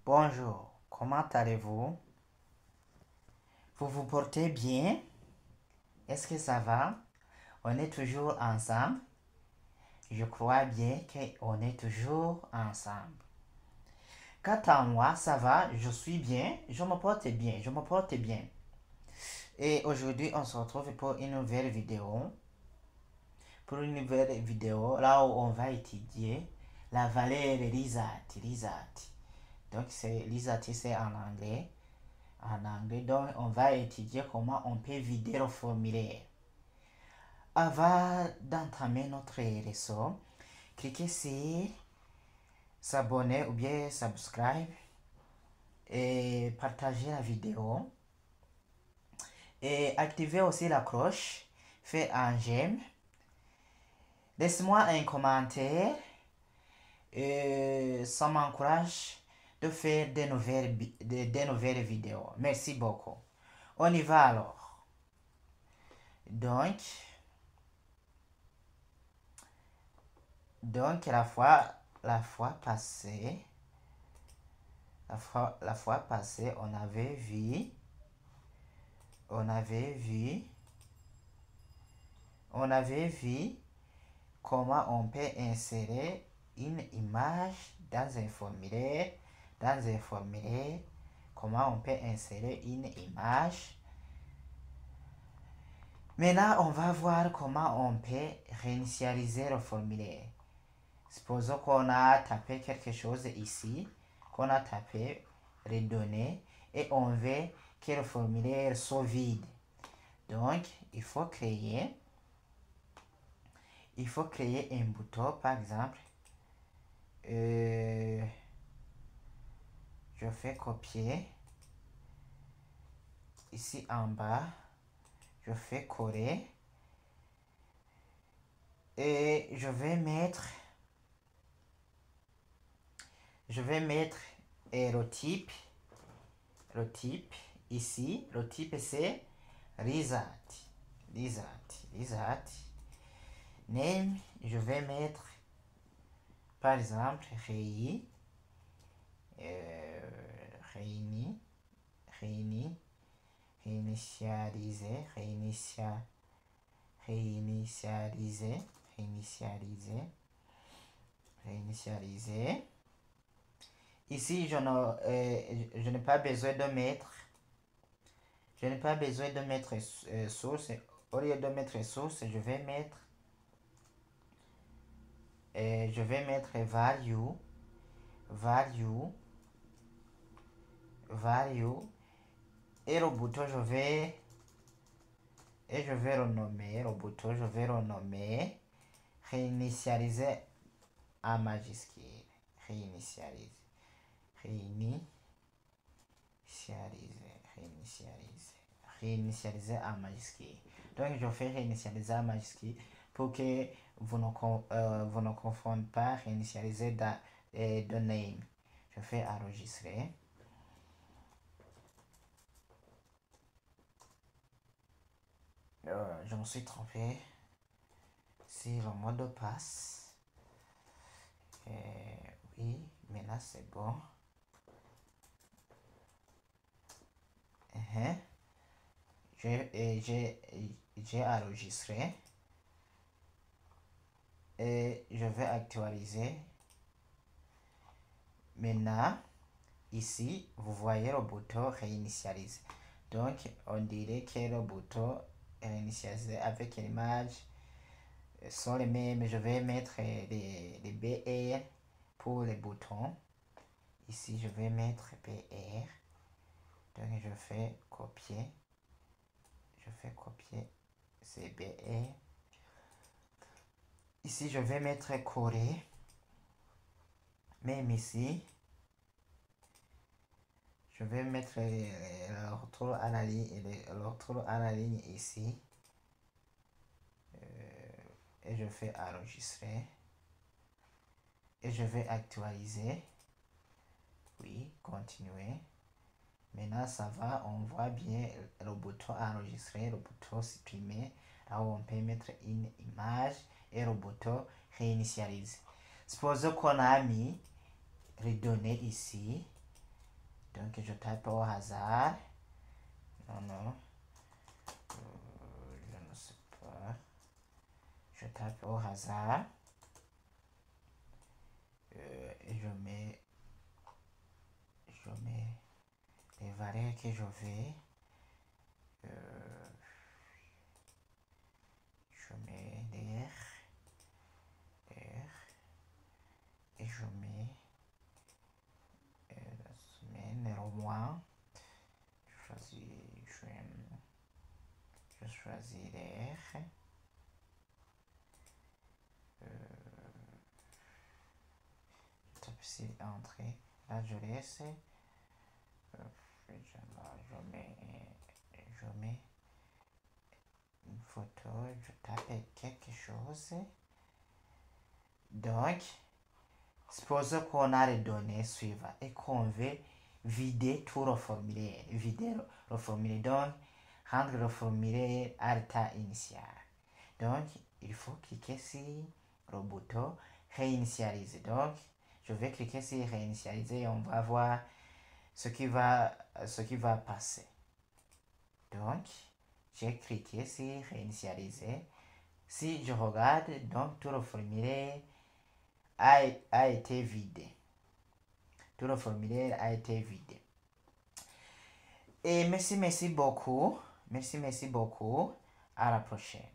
Bonjour, comment allez-vous? Vous vous portez bien? Est-ce que ça va? On est toujours ensemble? Je crois bien qu'on est toujours ensemble. Quant à moi, ça va, je suis bien, je me porte bien. Et aujourd'hui, on se retrouve pour une nouvelle vidéo. Pour une nouvelle vidéo, là où on va étudier la valeur risati, risati. Donc, c'est risati, c'est en anglais. Donc, on va étudier comment on peut vider le formulaire. Avant d'entamer notre leçon, cliquez sur s'abonner ou bien subscribe et partagez la vidéo. Et activez aussi la cloche, faites un j'aime. Laissez-moi un commentaire. Ça m'encourage de faire des nouvelles vidéos. Merci beaucoup. On y va alors. Donc la fois passée, on avait vu, comment on peut insérer une image dans un formulaire, comment on peut insérer une image. Maintenant, on va voir comment on peut réinitialiser le formulaire. Supposons qu'on a tapé quelque chose ici, qu'on a tapé les données et on veut que le formulaire soit vide. Donc, il faut créer un bouton, par exemple. Je fais copier. Ici en bas, je fais coller. Et je vais mettre le type ici. Le type c'est risati. Name, je vais mettre par exemple réinitialiser. Ici, je n'ai pas besoin de mettre source. Au lieu de mettre source, je vais mettre value et le bouton je vais renommer réinitialiser en majuscule. Réinitialiser en majuscule. Donc je fais réinitialiser en majuscule pour que vous ne confondez pas réinitialiser de name. Je fais enregistrer. Je me suis trompé si le mot de passe. Oui, maintenant c'est bon. J'ai enregistré et je vais actualiser. Maintenant, ici, vous voyez le bouton réinitialiser. Donc, on dirait que le bouton réinitialiser avec l'image sont les mêmes. Je vais mettre les BR pour les boutons. Ici, je vais mettre BR. Donc, je fais copier. C'est BR. Ici, je vais mettre coller. Même ici, je vais mettre le retour à la ligne, ici. Et je fais enregistrer. Et je vais actualiser. Oui, continuer. Maintenant, ça va. On voit bien le bouton enregistrer, le bouton supprimer. Là où on peut mettre une image et le bouton réinitialiser. Supposons qu'on a mis les données ici. Donc je tape au hasard. Non, je ne sais pas. Je tape au hasard. Et je mets les valeurs que je veux. Je mets R et je mets la semaine, le mois. Je choisis R. Je tape ici entrée. Là je laisse. Je mets une photo, je tape quelque chose. Donc, supposons qu'on a les données suivantes et qu'on veut vider tout le formulaire. Donc, rendre le formulaire à l'état initial. Donc, il faut cliquer sur le bouton réinitialiser. Donc, je vais cliquer sur réinitialiser et on va voir ce qui va passer. Donc, j'ai cliqué sur réinitialiser. Si je regarde, donc tout le formulaire a été vidé. Tout le formulaire a été vidé. Et merci beaucoup. Merci beaucoup. À la prochaine.